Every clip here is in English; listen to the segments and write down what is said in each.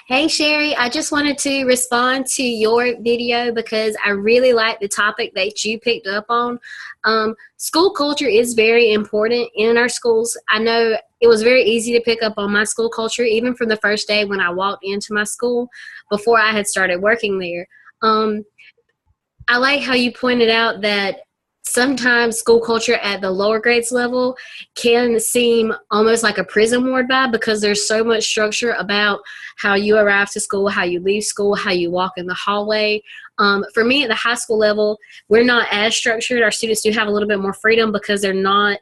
Hey Sherry, I just wanted to respond to your video because I really like the topic that you picked up on. School culture is very important in our schools. I know it was very easy to pick up on my school culture even from the first day when I walked into my school before I had started working there. Um, I like how you pointed out that sometimes school culture at the lower grades level can seem almost like a prison ward vibe because there's so much structure about how you arrive to school, how you leave school, how you walk in the hallway. For me at the high school level, we're not as structured. Our students do have a little bit more freedom because they're not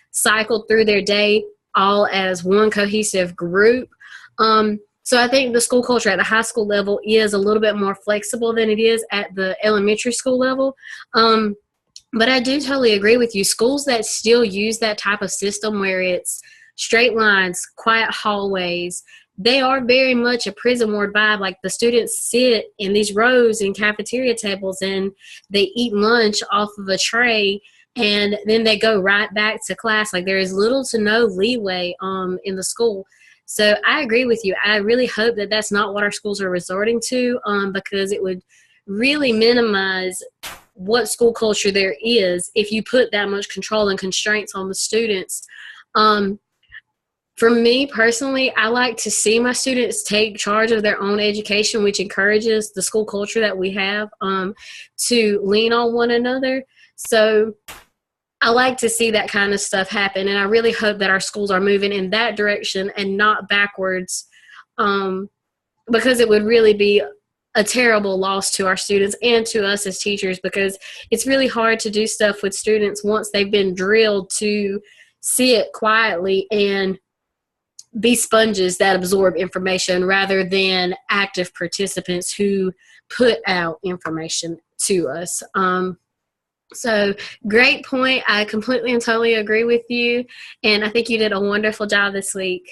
cycled through their day all as one cohesive group. So I think the school culture at the high school level is a little bit more flexible than it is at the elementary school level. But I do totally agree with you. Schools that still use that type of system where it's straight lines, quiet hallways, they are very much a prison ward vibe. Like the students sit in these rows in cafeteria tables and they eat lunch off of a tray and then they go right back to class. Like there is little to no leeway in the school. So I agree with you. I really hope that that's not what our schools are resorting to because it would really minimize what school culture there is if you put that much control and constraints on the students. For me personally, I like to see my students take charge of their own education, which encourages the school culture that we have to lean on one another. So I like to see that kind of stuff happen, and I really hope that our schools are moving in that direction and not backwards, because it would really be a terrible loss to our students and to us as teachers, because it's really hard to do stuff with students once they've been drilled to sit quietly and be sponges that absorb information rather than active participants who put out information to us. So great point. I completely and totally agree with you. And I think you did a wonderful job this week.